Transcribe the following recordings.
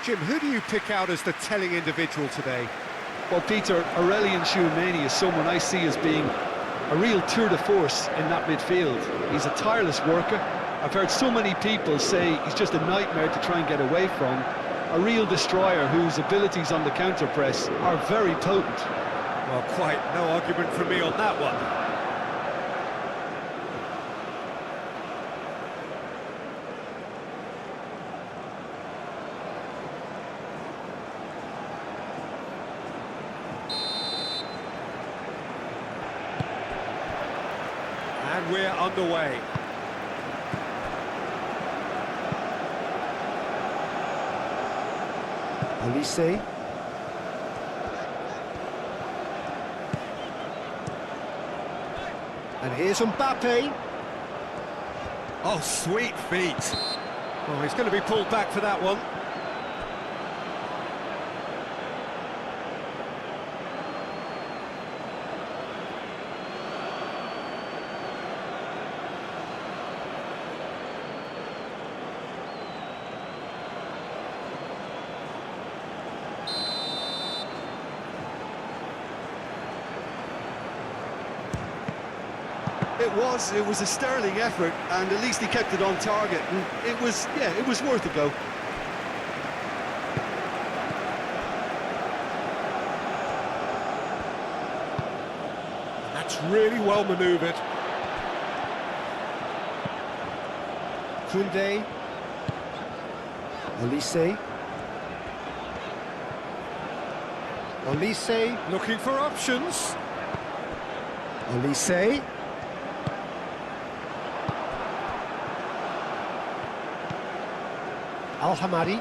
Jim, who do you pick out as the telling individual today? Well, Peter, Aurelian Tchouameni is someone I see as being a real tour de force in that midfield. He's a tireless worker. I've heard so many people say he's just a nightmare to try and get away from. A real destroyer whose abilities on the counter-press are very potent. Well, quite no argument from me on that one. And we're underway. Olise. And here's Mbappe. Oh, sweet feet. Oh, he's going to be pulled back for that one. It was a sterling effort, and at least he kept it on target. And it was worth a go. That's really well manoeuvred. Koundé. Olise. Olise. Looking for options. Olise. Al-Hamadi.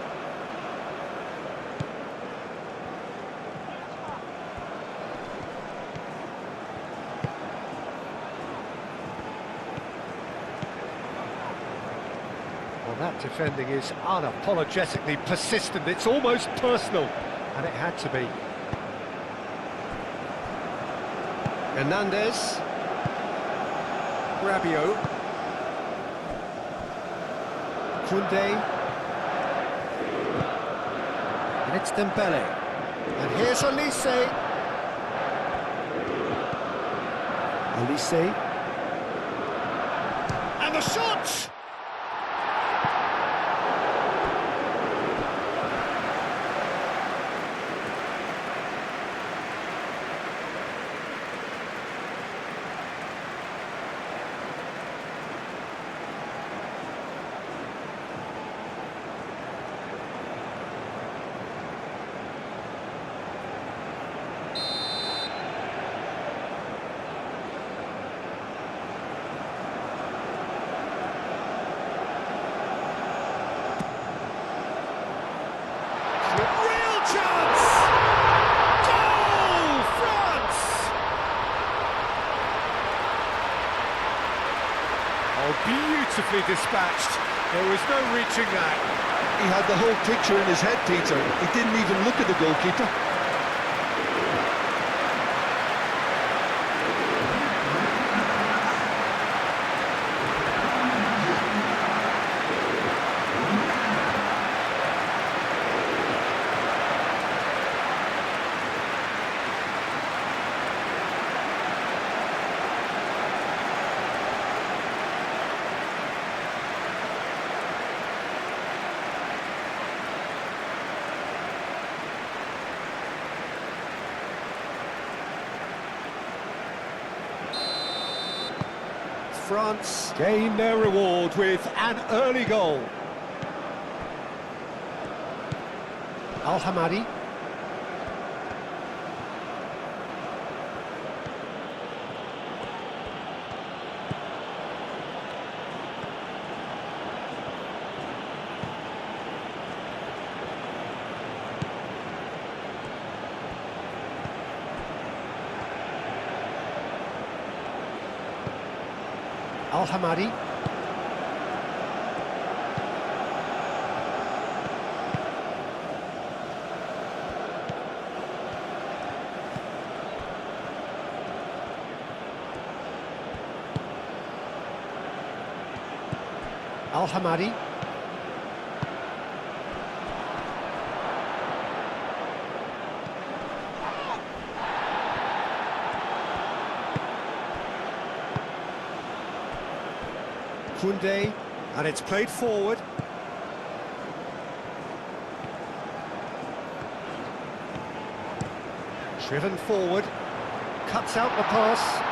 Well, that defending is unapologetically persistent. It's almost personal, and it had to be. Hernandez. Rabiot. Koundé. And it's Dembele. And here's Olise. Olise. And the shot! Beautifully dispatched. There was no reaching that. He had the whole picture in his head, Peter. He didn't even look at the goalkeeper. France gain their reward with an early goal. Al-Hamadi. Al-Hamadi. Al-Hamadi. Koundé, and it's played forward. Driven forward, cuts out the pass.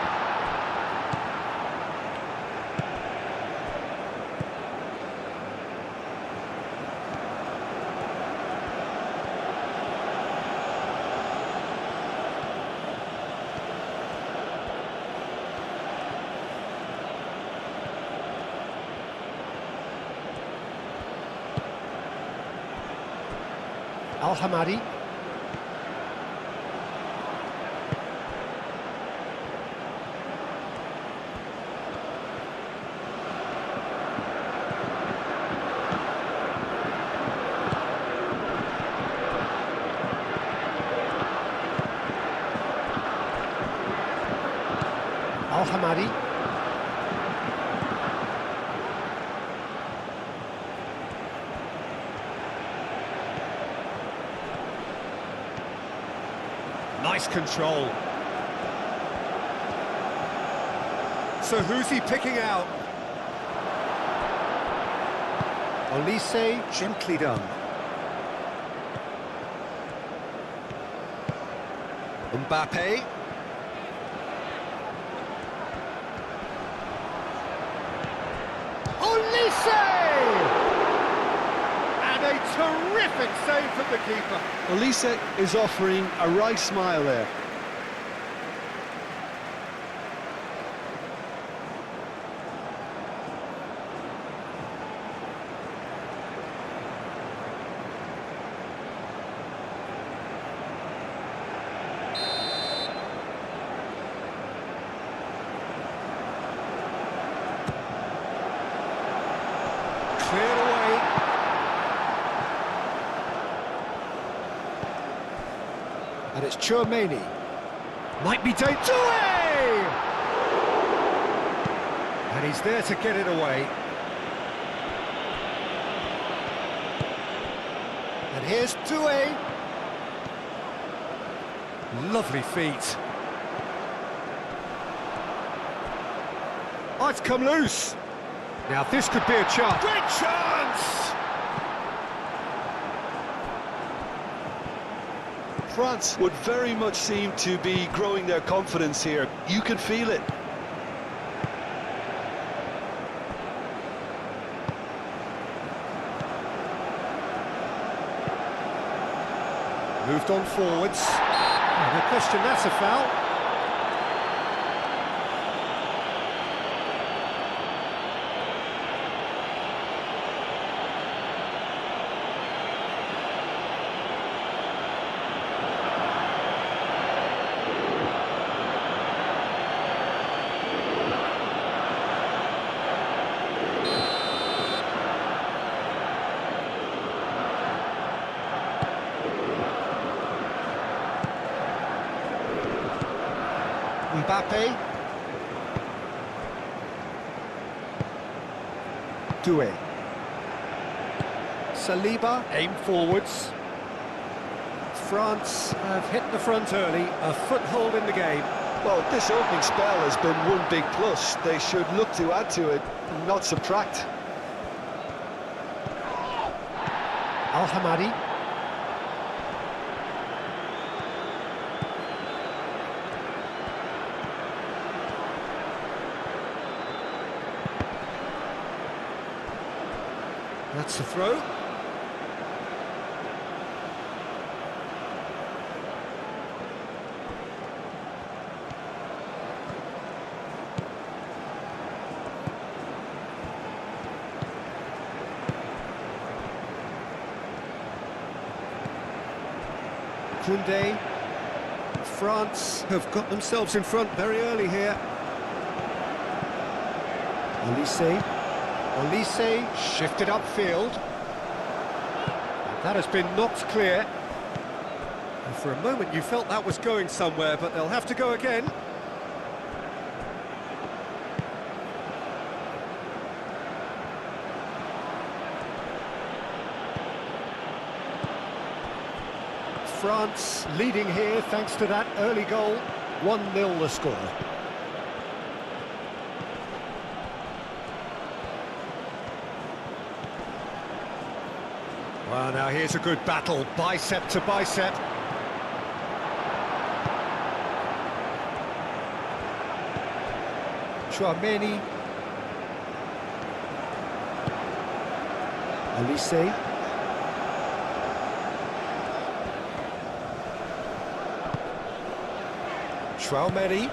Al-Hamadi. Al-Hamadi. Nice control. So who's he picking out? Olise, gently done. Mbappe. Olise! And a terrific save from the keeper. Olise is offering a right smile there. Cleared away. And it's Chouameni. Might be Toure! And he's there to get it away. And here's Toure. Lovely feet. Oh, it's come loose. Now this could be a chance. Great chance! France would very much seem to be growing their confidence here. You can feel it. Moved on forwards. Oh, no question, that's a foul. Mbappe. Toure. Saliba, aim forwards. France have hit the front early, a foothold in the game. Well, this opening spell has been one big plus. They should look to add to it, not subtract. Al-Hamadi. That's the throw. Koundé. France have got themselves in front very early here. Olise. Olise shifted upfield. That has been knocked clear. And for a moment you felt that was going somewhere, but they'll have to go again. France leading here thanks to that early goal. 1-0 the score. Now here's a good battle, bicep to bicep. Chouameni. Olise. Chouameni.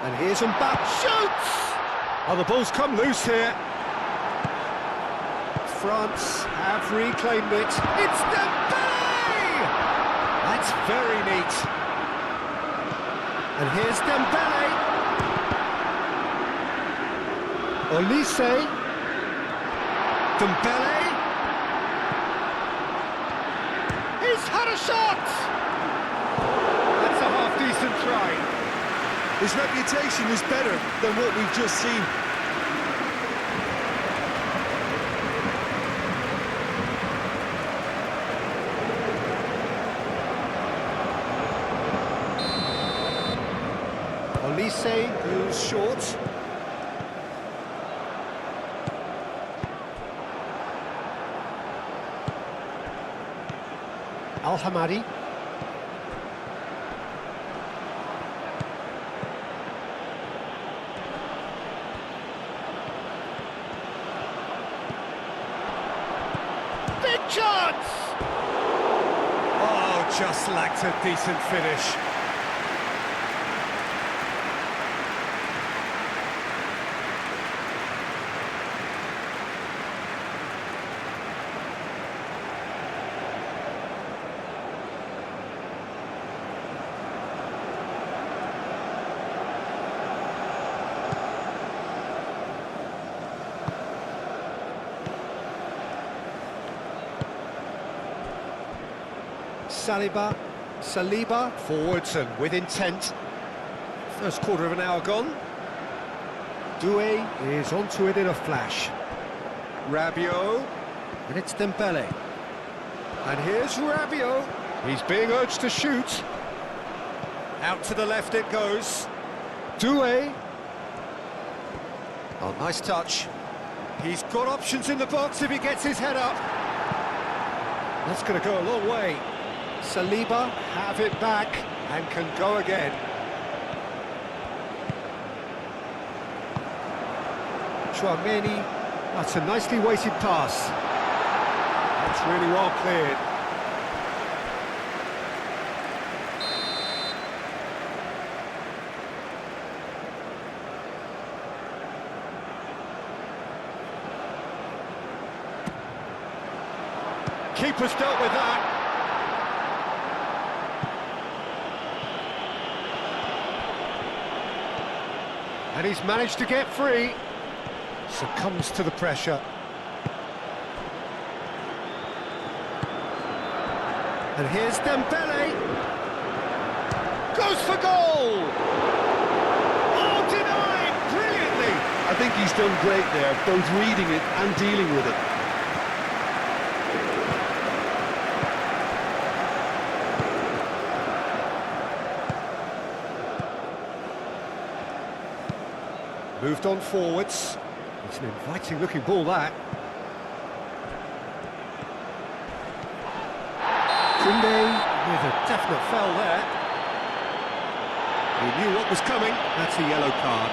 And here's Mbappe, shoots! Oh, the ball's come loose here. France have reclaimed it. It's Dembele! That's very neat. And here's Dembele. Olise. Dembele. He's had a shot! That's a half-decent try. His reputation is better than what we've just seen. Olise goes short. Al-Hamadi. Big chance! Oh, just lacked a decent finish. Saliba, forwards and with intent. First quarter of an hour gone. Doué is onto it in a flash. Rabiot, and it's Dembele. And here's Rabiot. He's being urged to shoot. Out to the left it goes. Doué. Oh, nice touch. He's got options in the box if he gets his head up. That's going to go a long way. Saliba have it back and can go again. Chouameni, that's a nicely weighted pass. That's really well cleared. Keeper's dealt with that. And he's managed to get free. Succumbs to the pressure. And here's Dembele. Goes for goal! Oh, denied! Brilliantly! I think he's done great there, both reading it and dealing with it. Moved on forwards. It's an inviting looking ball, that. Koundé with a definite foul there. He knew what was coming. That's a yellow card.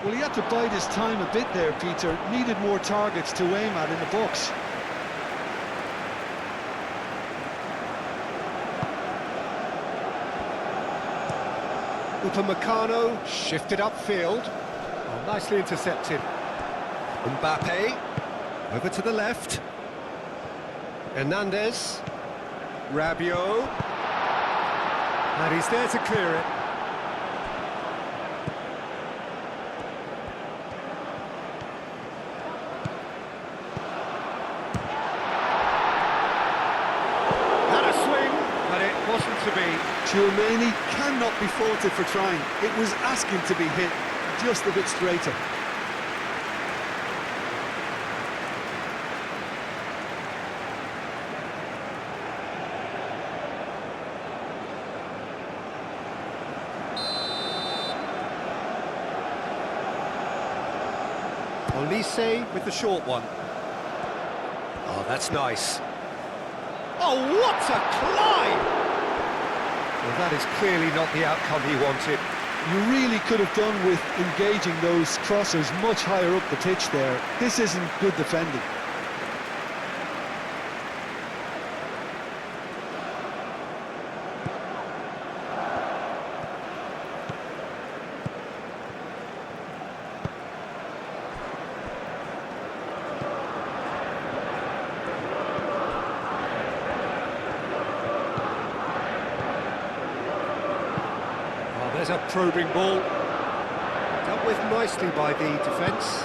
Well, he had to bide his time a bit there, Peter. Needed more targets to aim at in the box. Upamecano shifted upfield. Oh, nicely intercepted. Mbappe over to the left. Hernandez. Rabiot. And he's there to clear it. To be. Chouameni cannot be faulted for trying. It was asking to be hit just a bit straighter. Olise with the short one. Oh, that's nice. Oh, what a climb! Well, that is clearly not the outcome he wanted. You really could have done with engaging those crossers much higher up the pitch there. This isn't good defending. There's a probing ball. Dealt with nicely by the defence.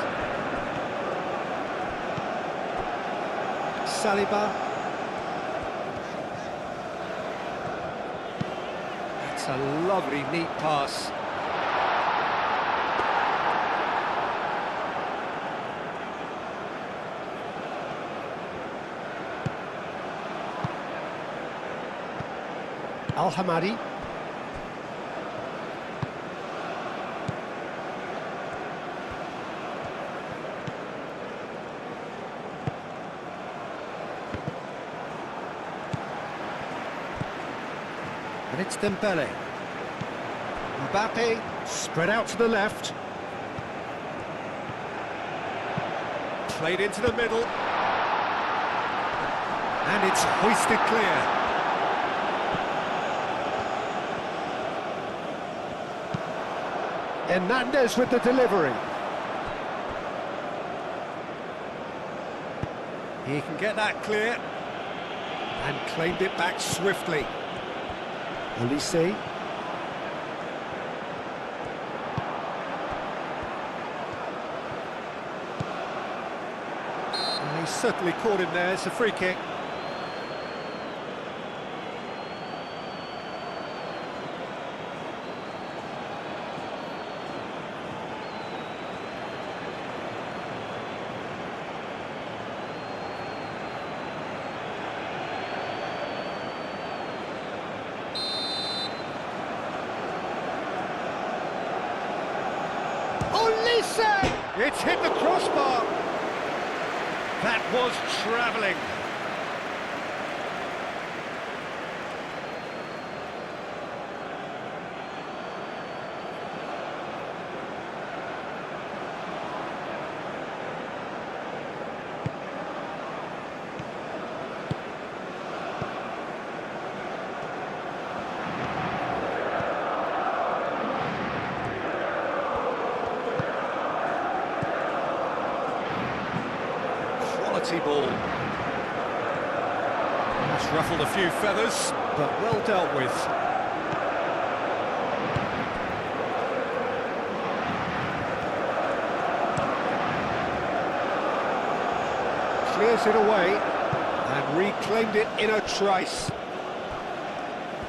Saliba. That's a lovely, neat pass. Al-Hamadi. And it's Dembele. Mbappe spread out to the left. Played into the middle. And it's hoisted clear. Hernandez with the delivery. He can get that clear. And claimed it back swiftly. Olise. He certainly caught him there. It's a free kick. Olise! It's hit the crossbar. That was travelling. Ball. That's ruffled a few feathers, but well dealt with. Clears it away and reclaimed it in a trice.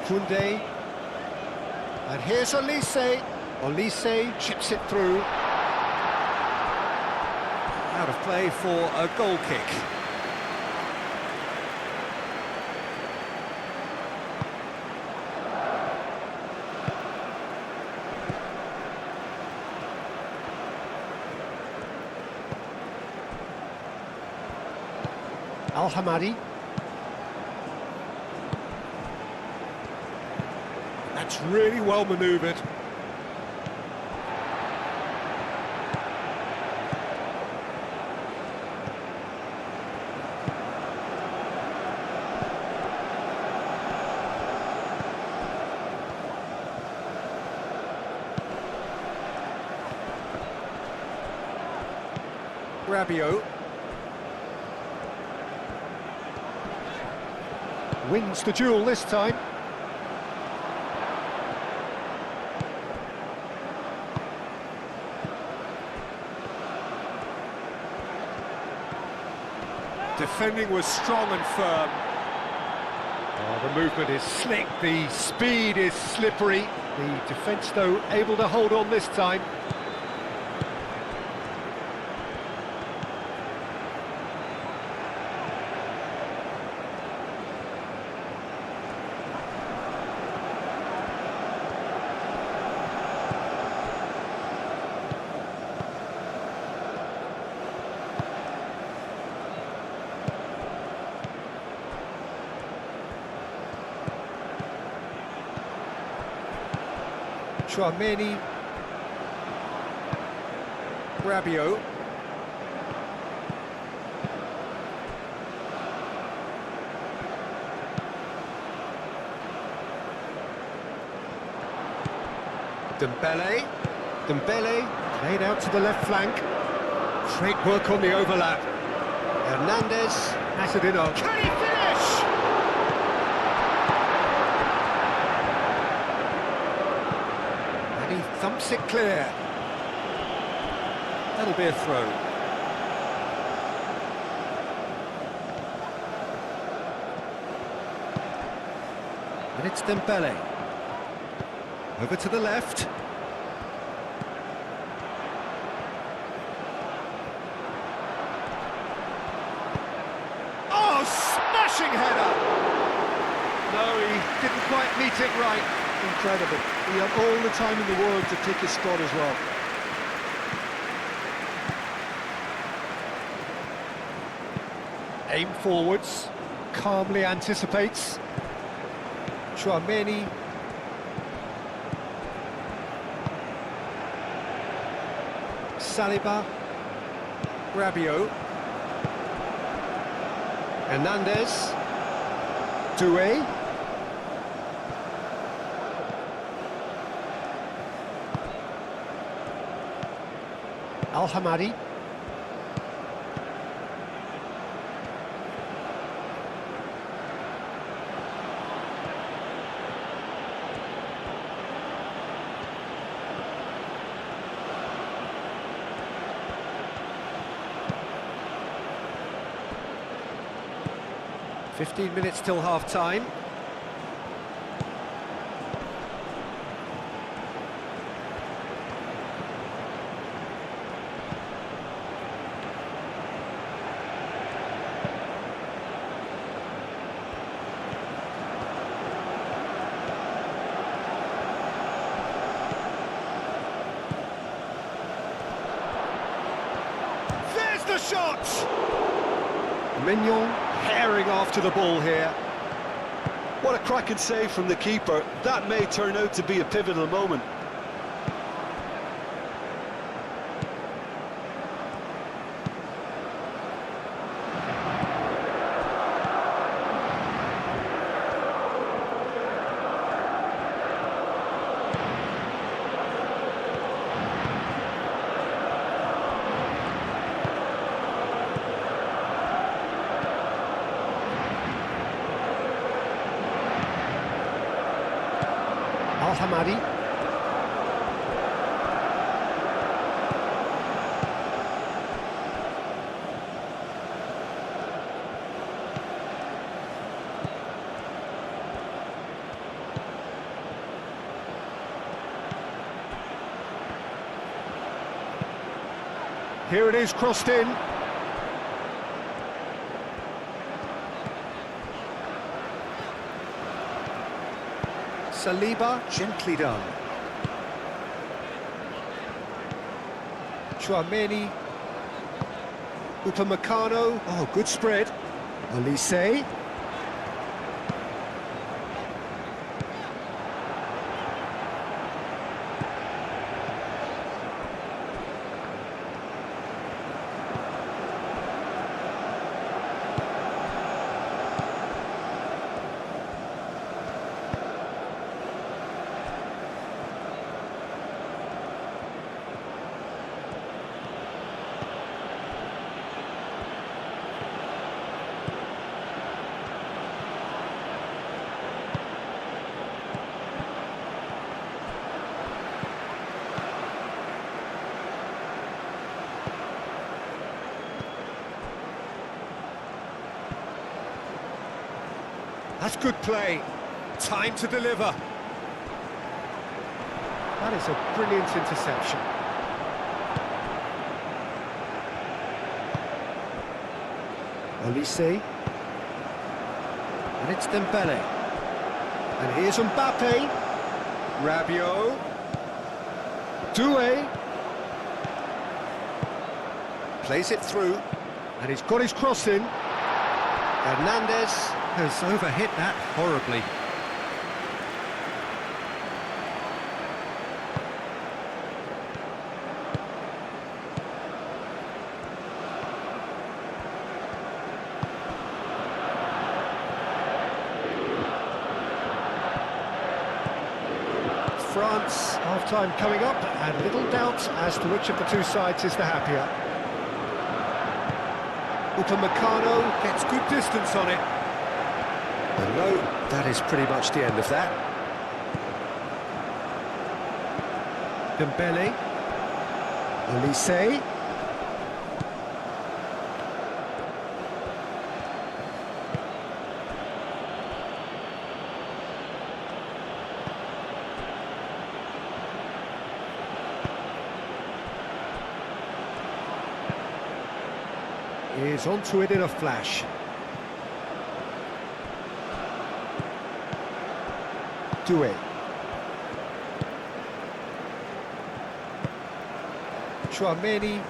Koundé. And here's Olise. Olise chips it through. Out of play for a goal kick. Al-Hamadi. That's really well manoeuvred. Rabiot wins the duel this time. Defending was strong and firm. Oh, the movement is slick, the speed is slippery. The defence, though, able to hold on this time. Chouameni. Rabiot. Dembele. Dembele played out to the left flank. Great work on the overlap. Hernandez has it in on. Can he finish? And he thumps it clear. That'll be a throw. And it's Dembele. Over to the left. Oh, smashing header! No, he didn't quite meet it right. Incredible. He had all the time in the world to pick his spot as well. Aim forwards, calmly anticipates. Chouameni. Saliba. Rabiot. Hernandez. Doué. Al-Hamadi. "15 minutes till half-time. There's the shot! Mignon herring after the ball here. What a cracking save from the keeper. That may turn out to be a pivotal moment. Al-Hamadi. Here it is, crossed in. Saliba, gently done. Chouameni. Upamecano. Oh, good spread. Olise. That's good play. Time to deliver. That is a brilliant interception. Olise. And it's Dembele. And here's Mbappe. Rabiot. Doué. Plays it through. And he's got his cross in. Hernandez has overhit that horribly. France, half-time coming up, and little doubt as to which of the two sides is the happier. Upamecano gets good distance on it. And no, that is pretty much the end of that. Dembele. Olise. Is onto it in a flash. Doué. Chouameni.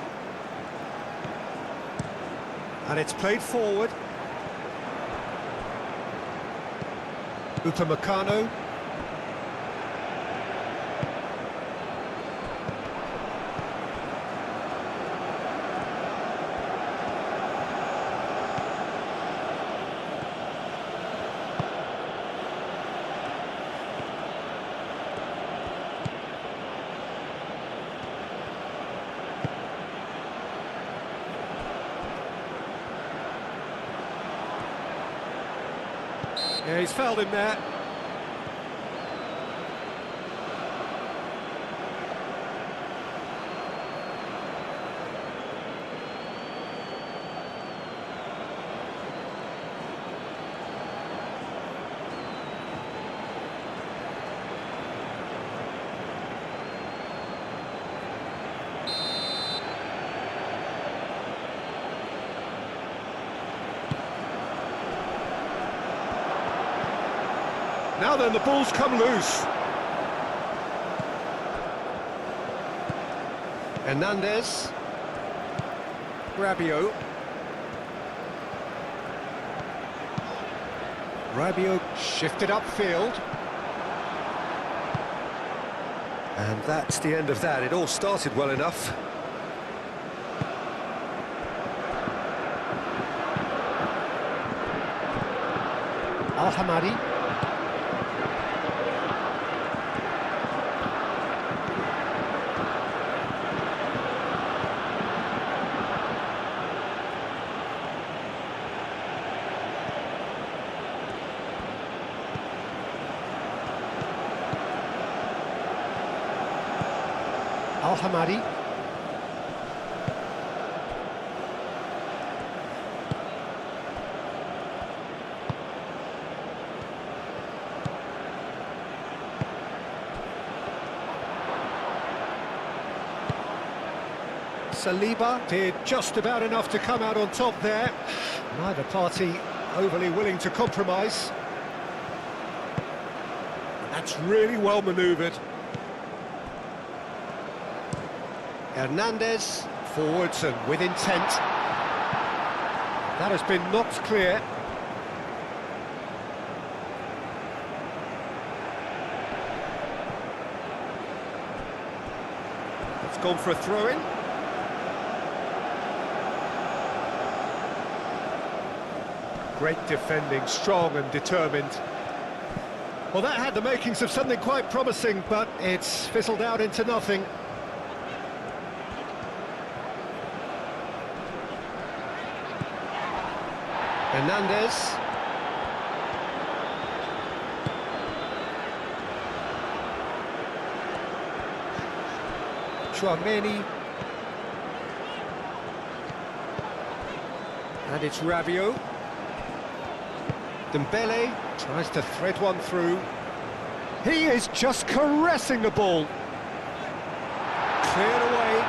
And it's played forward. Upamecano. Yeah, he's fouled him there. Now then, the ball's come loose. Hernandez. Rabiot. Rabiot shifted upfield. And that's the end of that. It all started well enough. Al-Hamadi. Al-Hamadi. Saliba did just about enough to come out on top there. Neither party overly willing to compromise. That's really well manoeuvred. Hernandez, forwards and with intent. That has been knocked clear. It's gone for a throw-in. Great defending, strong and determined. Well, that had the makings of something quite promising, but it's fizzled out into nothing. Hernandez. Chouameni. And it's Rabiot. Dembele tries to thread one through. He is just caressing the ball. Cleared away.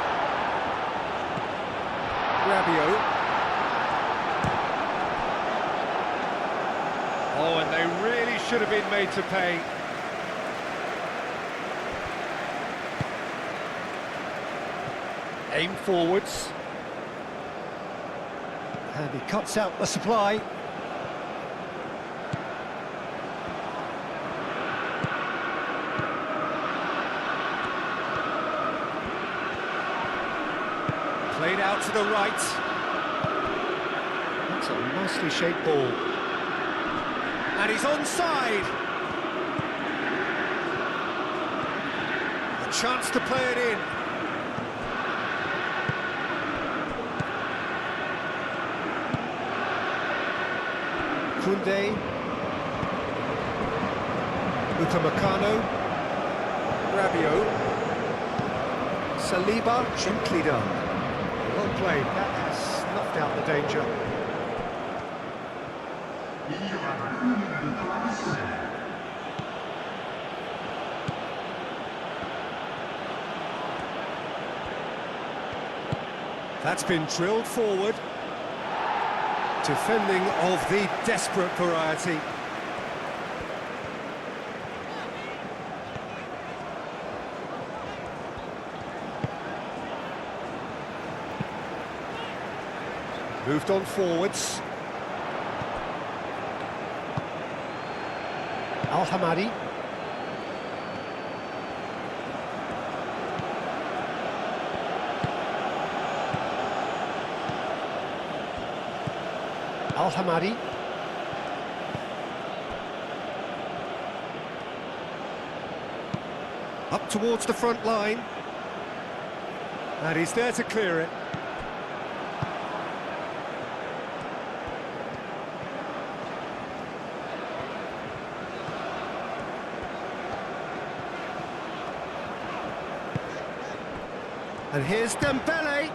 Rabiot. Oh, and they really should have been made to pay. Aim forwards. And he cuts out the supply. Played out to the right. That's a nicely shaped ball. And he's onside. chance to play it in. Koundé. Upamecano. Rabiot. Saliba, gently done. Well played, that has snuffed out the danger. That's been drilled forward. Defending of the desperate variety. Moved on forwards. Al-Hamadi. Al-Hamadi. Up towards the front line. And he's there to clear it. And here's Dembele.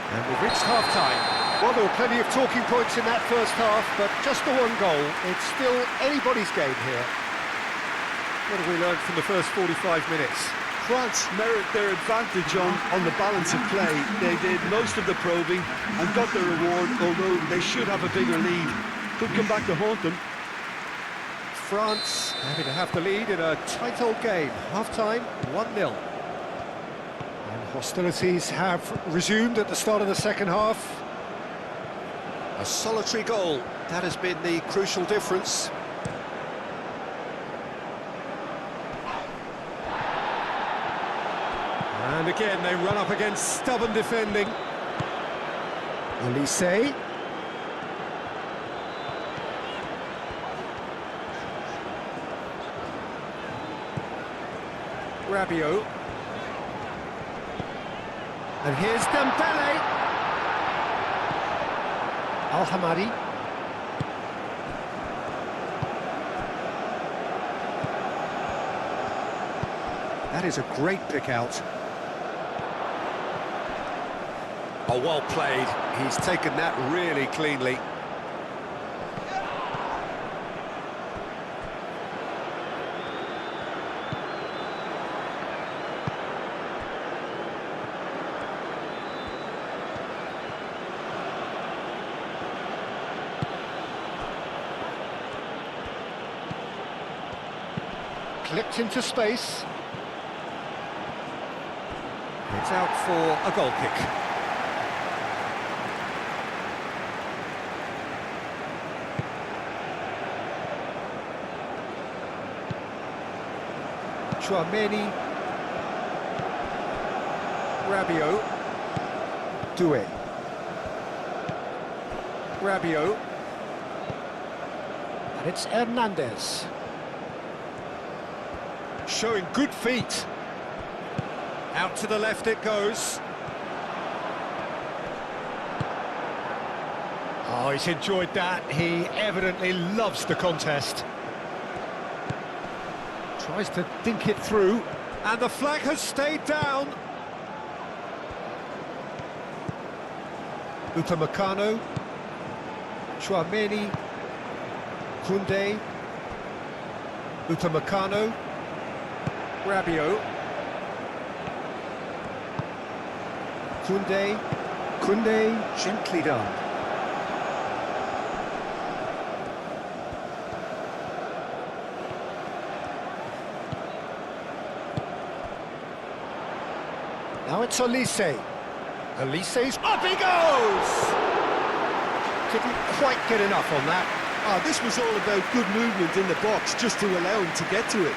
And we've reached half-time. Well, there were plenty of talking points in that first half, but just the one goal. It's still anybody's game here. What have we learned from the first 45 minutes? France merit their advantage on the balance of play. They did most of the probing and got their reward, although they should have a bigger lead. Could come back to haunt them. France happy to have the lead in a tight old game. Half-time, 1-0. And hostilities have resumed at the start of the second half. A solitary goal, that has been the crucial difference. And again, they run up against stubborn defending. Olise. Rabiot. And here's Dembele. Al-Hamadi. That is a great pick out. Oh, well played. He's taken that really cleanly. Clipped into space. It's out for a goal kick. Chouameni. Rabiot. Doué. Rabiot. And it's Hernandez. Showing good feet. Out to the left it goes. Oh, he's enjoyed that. He evidently loves the contest. Tries to dink it through. And the flag has stayed down. Upamecano. Chouameni. Koundé. Upamecano. Rabiot. Koundé, gently done. Now it's Olise. Olise's up he goes! Couldn't quite get enough on that. Ah, this was all about good movement in the box just to allow him to get to it.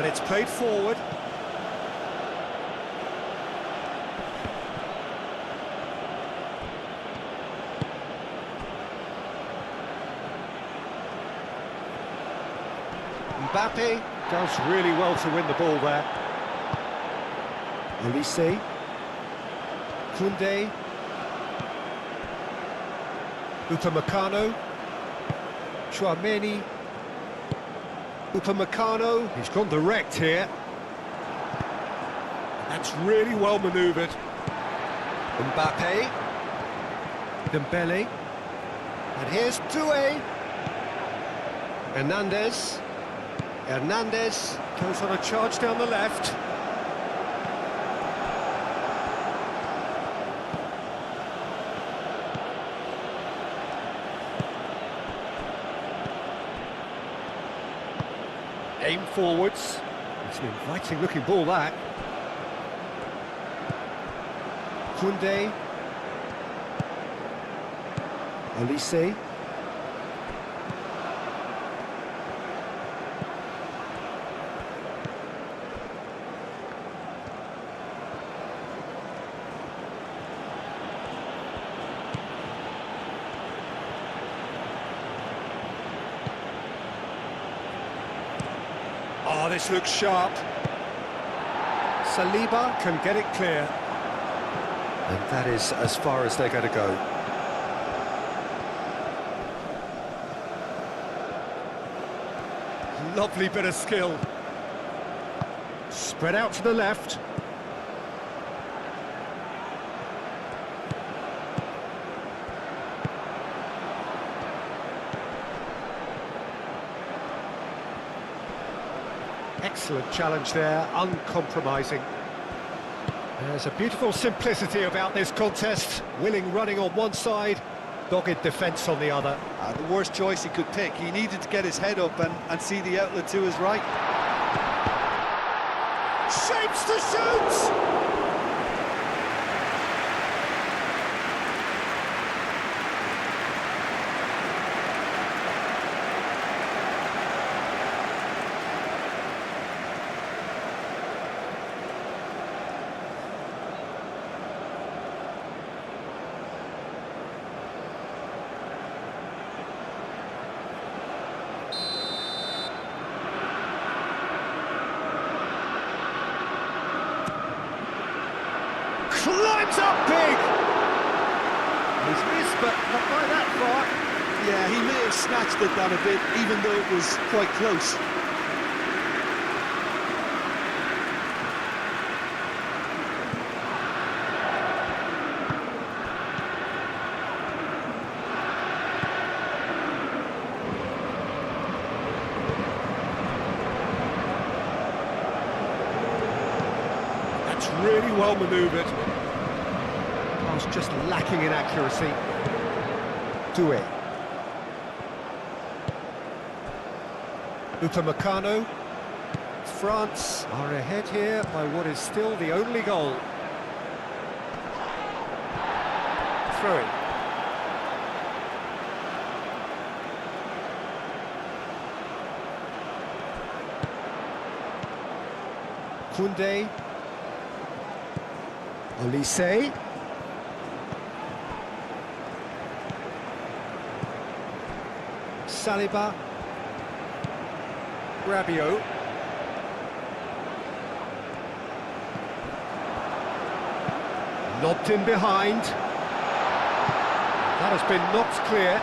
And it's played forward. Mbappe does really well to win the ball there. Olise. Koundé. Upamecano. Chouameni. Upamecano. He's gone direct here. That's really well manoeuvred. Mbappe. Dembele. And here's Doué. Hernandez. Hernandez goes on a charge down the left. Aim forwards. It's an inviting looking ball, that. Koundé. Olise. Oh, this looks sharp. Saliba can get it clear. And that is as far as they're going to go. Lovely bit of skill. Spread out to the left. Excellent challenge there, uncompromising. There's a beautiful simplicity about this contest. Willing running on one side, dogged defence on the other. The worst choice he could pick. He needed to get his head up and see the outlet to his right. Shapes to shoot! Climbs up big! He's missed, but not by that far. Yeah, he may have snatched at that a bit, even though it was quite close. That's really well manoeuvred. Pass just lacking in accuracy. Doué. Upamecano. France are ahead here by what is still the only goal. Throw-in. Koundé. Olise. Saliba. Rabiot. Lobbed in behind. That has been knocked clear.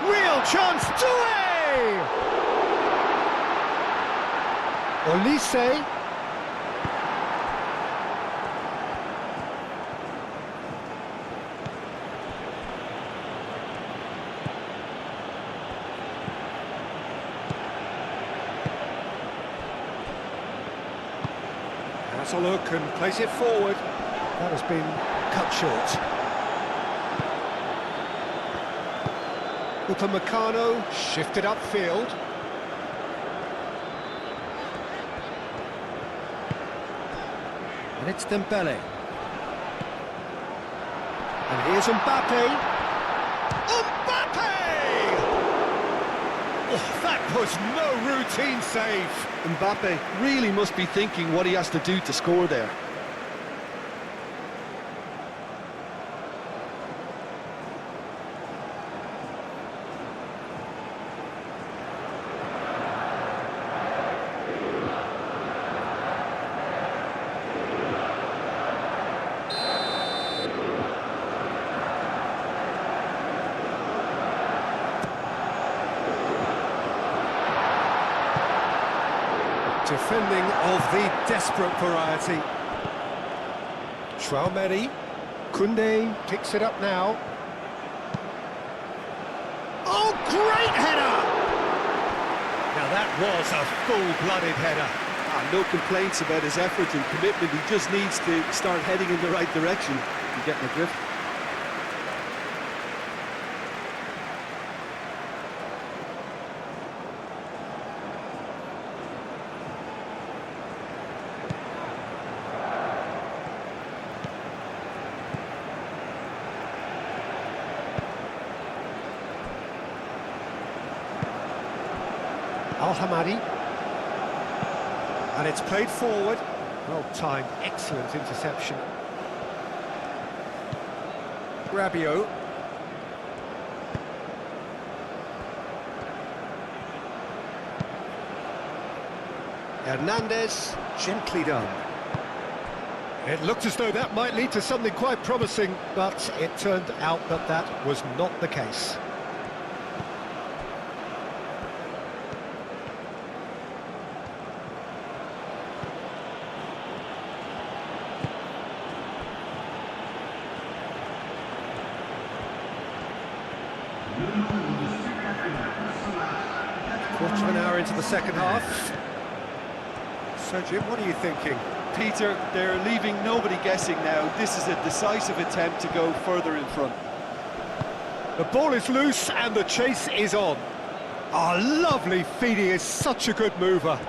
Real chance, Doué! Olise. Has a look and plays it forward. That has been cut short. Upamecano shifted upfield. And it's Dembele. And here's Mbappe. Mbappe! Oh, that was no routine save. Mbappe really must be thinking what he has to do to score there. Defending of the desperate variety. Traoré, Koundé picks it up now. Oh, great header! Now that was a full-blooded header. No complaints about his effort and commitment. He just needs to start heading in the right direction. You get my drift? Al-Hamadi. And it's played forward. Well timed, excellent interception. Rabiot. Hernandez, gently done. It looked as though that might lead to something quite promising, but it turned out that that was not the case. Quarter of an hour into the second half. So, Jim, what are you thinking? Peter, they're leaving nobody guessing now. This is a decisive attempt to go further in front. The ball is loose and the chase is on. Ah, lovely feed, he is such a good mover.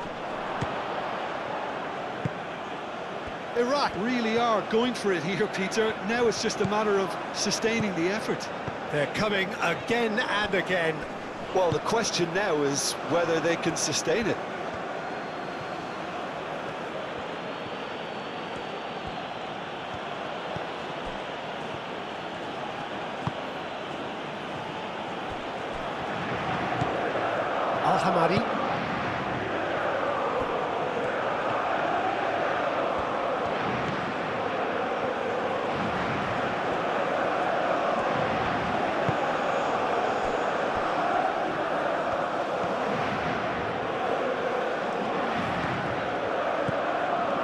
Iraq really are going for it here, Peter. Now it's just a matter of sustaining the effort. They're coming again and again. Well, the question now is whether they can sustain it. Al-Hamadi.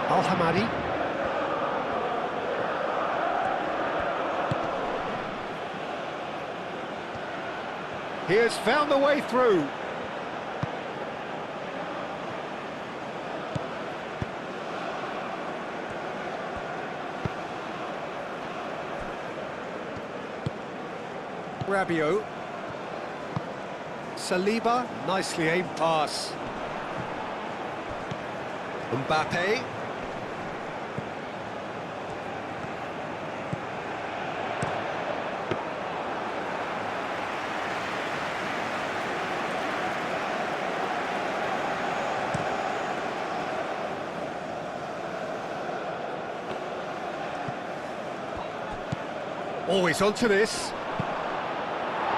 Al-Hamadi. He has found the way through. Rabiot. Saliba, nicely aimed pass. Mbappe. Always onto this.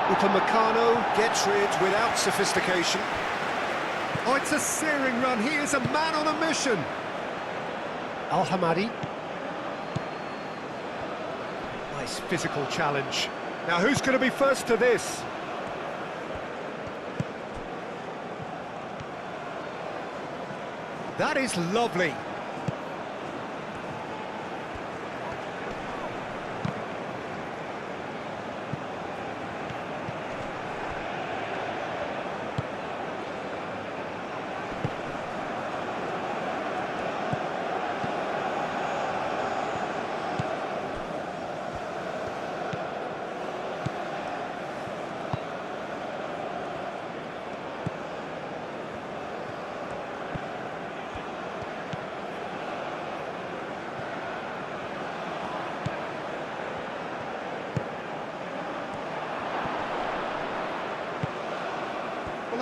Upamecano gets rid without sophistication. Oh, it's a searing run. He is a man on a mission. Al-Hamadi. Nice physical challenge. Now, who's going to be first to this? That is lovely.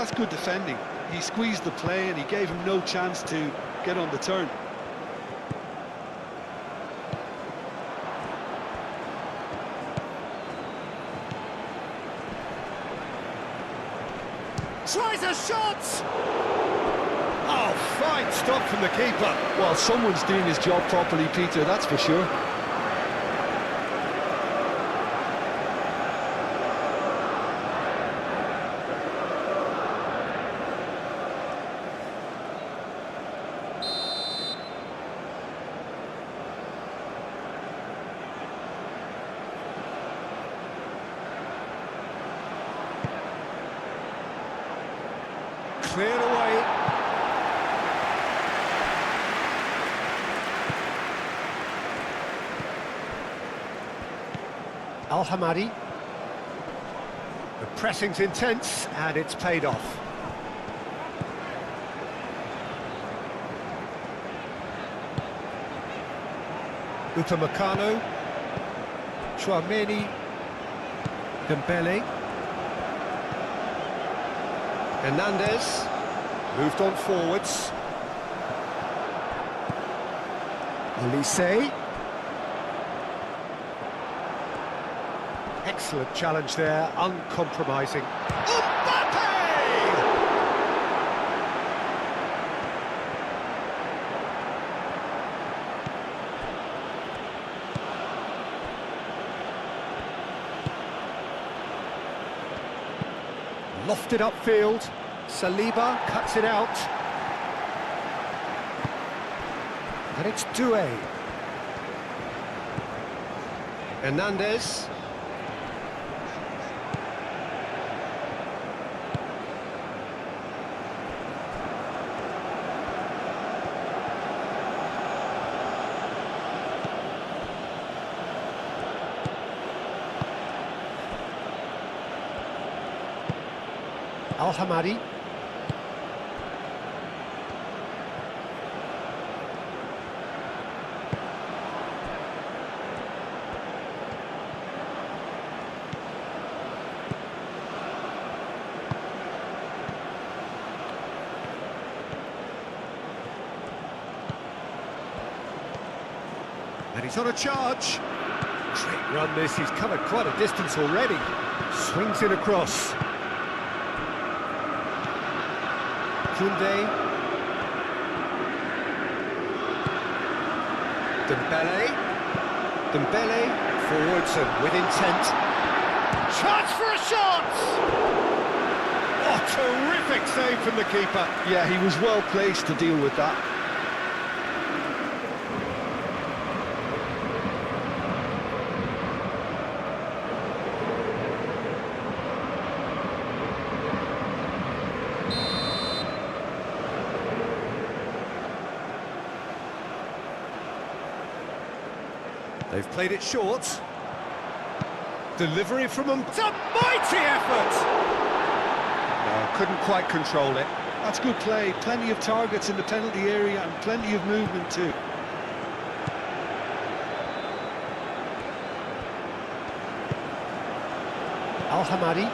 That's good defending. He squeezed the play and he gave him no chance to get on the turn. Tries a shot! Oh, fine stop from the keeper. Well, someone's doing his job properly, Peter, that's for sure. Cleared away. Al-Hamadi. The pressing's intense and it's paid off. Upamecano. Chouameni. Dembele. Hernandez. Moved on forwards. Olise. Excellent challenge there, uncompromising. Mbappe! Lofted upfield. Saliba cuts it out. And it's Doué. Hernandez. Al-Hamadi. And he's on a charge. Great run this, he's covered quite a distance already. Swings it across. Koundé. Dembele forwards and with intent. Chance for a shot! Oh, terrific save from the keeper. Yeah, he was well placed to deal with that. They've played it short. Delivery from them. It's a mighty effort! No, couldn't quite control it. That's good play. Plenty of targets in the penalty area and plenty of movement too. Al-Hamadi.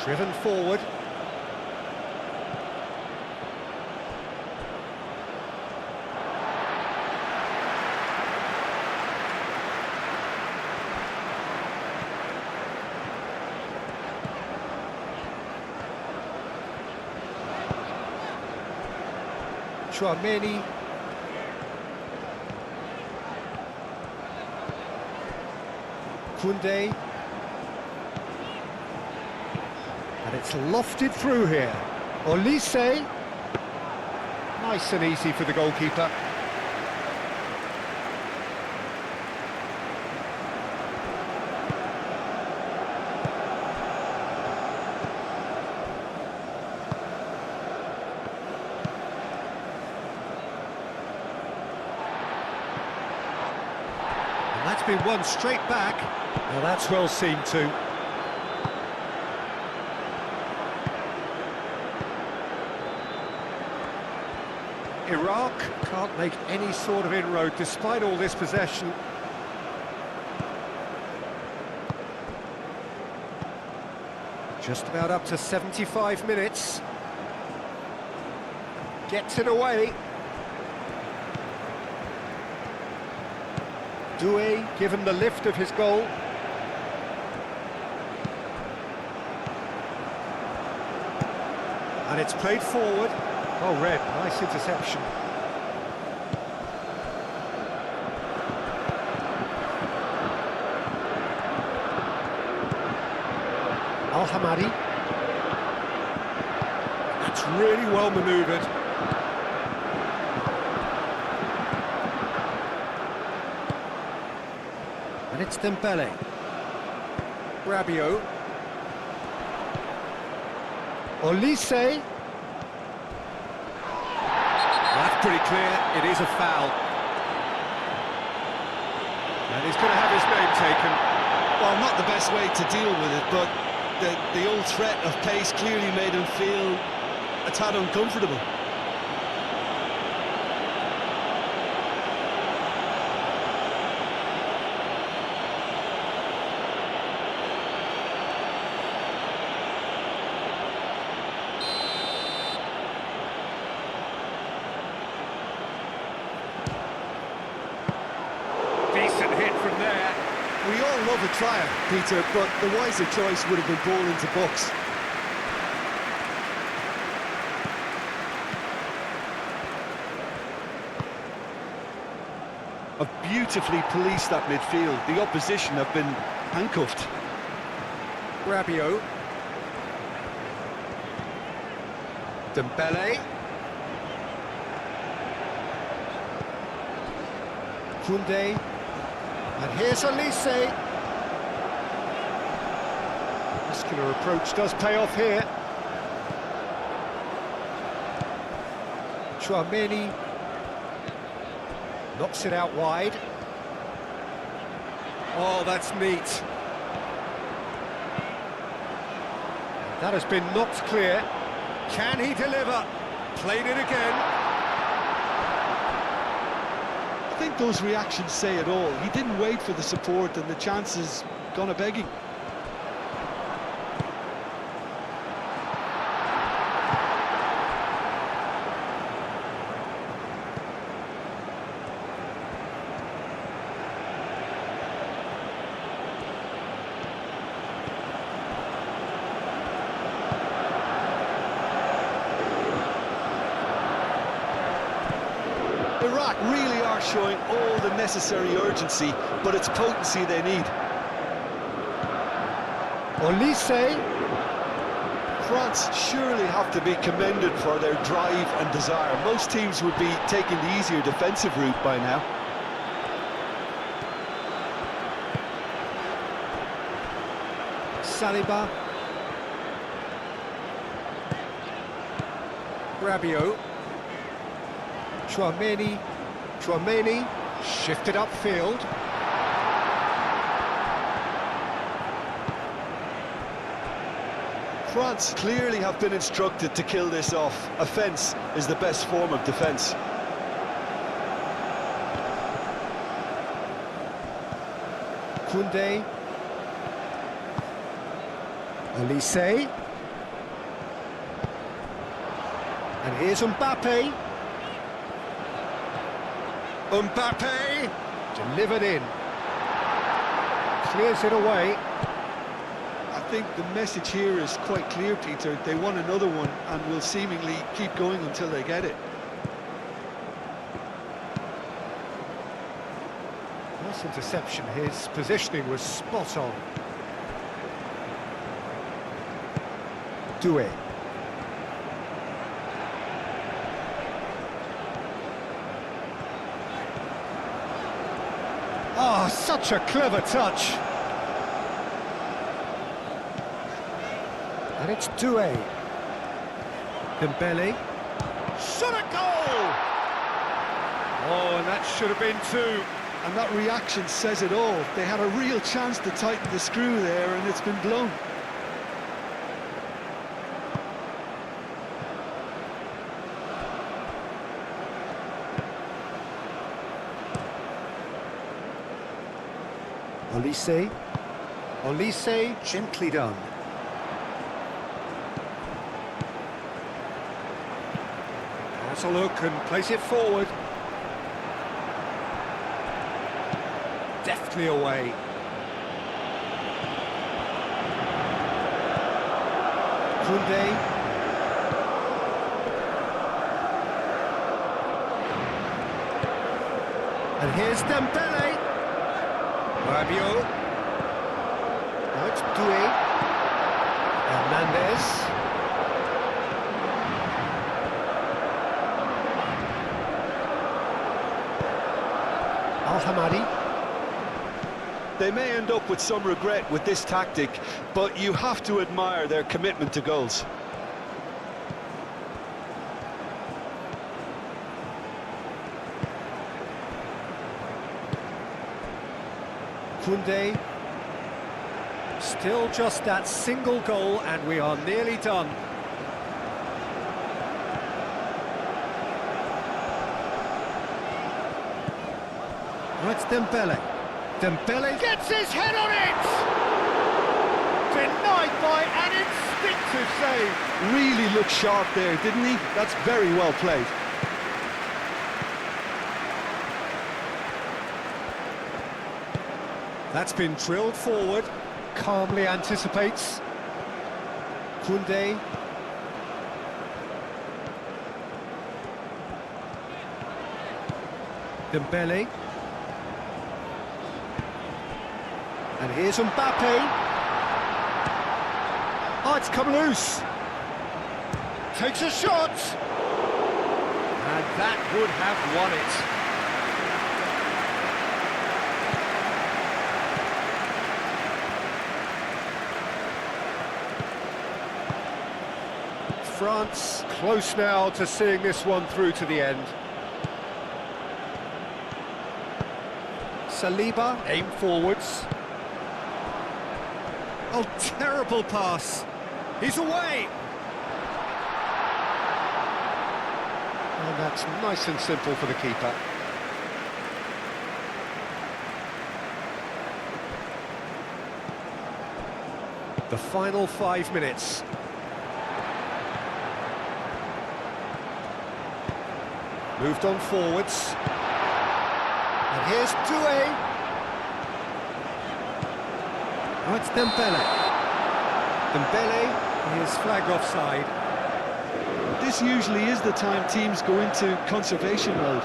Driven forward. Chouameni. Koundé. And it's lofted through here. Olise. Nice and easy for the goalkeeper. And that's been won straight back. Now that's well seen too. Iraq can't make any sort of inroad despite all this possession. Just about up to 75 minutes. Gets it away. Doué given the lift of his goal. And it's played forward. Oh, Red, nice interception. Al-Hamadi. That's really well manoeuvred. And it's Dembele. Rabiot. Olise. That's pretty clear, it is a foul. And he's going to have his name taken. Well, not the best way to deal with it, but the old threat of pace clearly made him feel a tad uncomfortable. Decent hit from there. We all love a trial, Peter, but the wiser choice would have been ball into box. Have beautifully policed that midfield. The opposition have been handcuffed. Rabiot. Dembele. Koundé. And here's Olise. Muscular approach does pay off here. Tchouaméni knocks it out wide. Oh, that's neat. That has been knocked clear. Can he deliver? Played it again. I think those reactions say it all. He didn't wait for the support and the chances gone a begging. Iraq really are showing all the necessary urgency, but it's potency they need. Olise. France surely have to be commended for their drive and desire. Most teams would be taking the easier defensive route by now. Saliba. Rabiot. Tchouaméni shifted upfield. France clearly have been instructed to kill this off. Offence is the best form of defence. Koundé. Olise. And here's Mbappe. Mbappe delivered in. Clears it away. I think the message here is quite clear, Peter. They want another one and will seemingly keep going until they get it. Nice interception. His positioning was spot on. Doué. Oh, such a clever touch. And it's Doué. Dembele. Shot a goal! Oh, and that should have been two. And that reaction says it all. They had a real chance to tighten the screw there, and it's been blown. Olise gently done. to look and place it forward. Deftly away. Koundé. And here's Dembele. Rabiot. Now it's Doué. Hernandez. Al-Hamadi. They may end up with some regret with this tactic, but you have to admire their commitment to goals. Koundé. Still just that single goal and we are nearly done. Now it's Dembele. Dembele gets his head on it! Denied by an instinctive save. Really looked sharp there, didn't he? That's very well played. That's been drilled forward, calmly anticipates. Koundé. Dembele. And here's Mbappe. Oh, it's come loose. Takes a shot. And that would have won it. France close now to seeing this one through to the end. Saliba, aim forwards. Oh, terrible pass. He's away. And that's nice and simple for the keeper. The final 5 minutes. Moved on forwards. And here's Doué. Oh, it's Dembele. Dembele is flagged offside. This usually is the time teams go into conservation mode.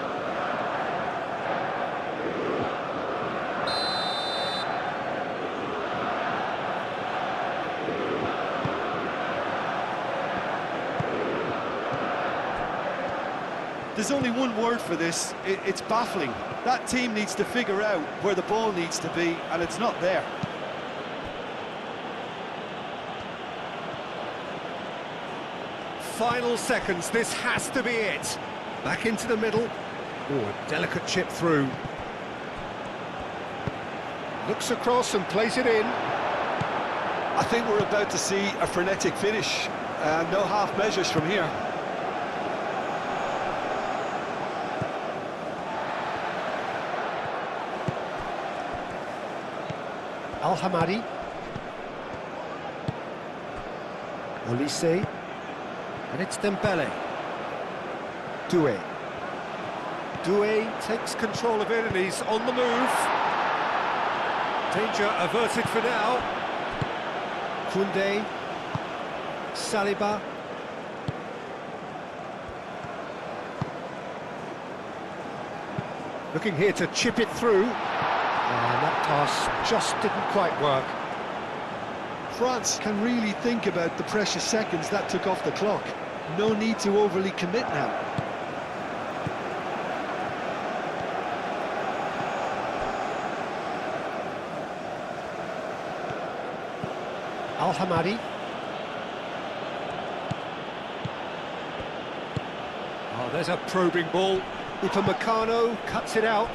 There's only one word for this, it's baffling. That team needs to figure out where the ball needs to be, and it's not there. Final seconds, this has to be it. Back into the middle. Oh, a delicate chip through. Looks across and plays it in. I think we're about to see a frenetic finish. No half measures from here. Al-Hamadi. Olise. And it's Dembele. Doué. Doué takes control of it and he's on the move. Danger averted for now. Koundé. Saliba. Looking here to chip it through. And that pass just didn't quite work. France can really think about the precious seconds that took off the clock. No need to overly commit now. Al-Hamadi. Oh, there's a probing ball. Upamecano cuts it out.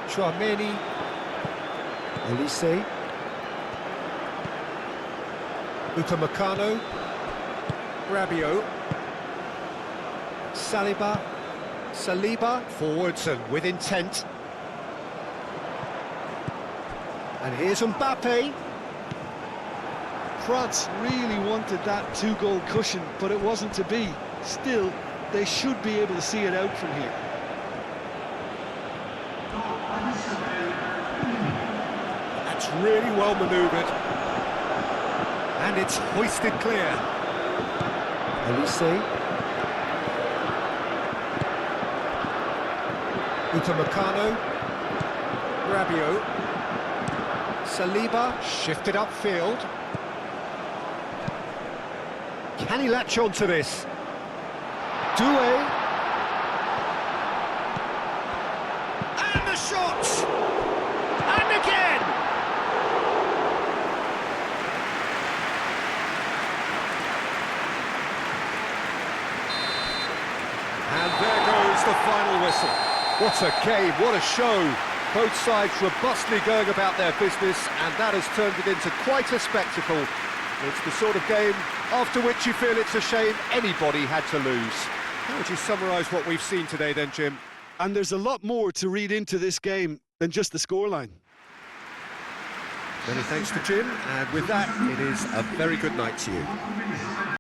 Chouameni. Olise. Upamecano. Rabiot. Saliba. Forwards and with intent. And here's Mbappe. France really wanted that two-goal cushion, but it wasn't to be. Still, they should be able to see it out from here. That's really well manoeuvred. And it's hoisted clear. Elise. Upamecano. Rabiot. Saliba shifted upfield. Can he latch on to this? Doué. And the shot! And again! And there goes the final whistle. What a game, what a show. Both sides robustly going about their business, and that has turned it into quite a spectacle. It's the sort of game after which you feel it's a shame anybody had to lose. How would you summarise what we've seen today then, Jim? And there's a lot more to read into this game than just the scoreline. Many thanks to Jim, and with that, it is a very good night to you.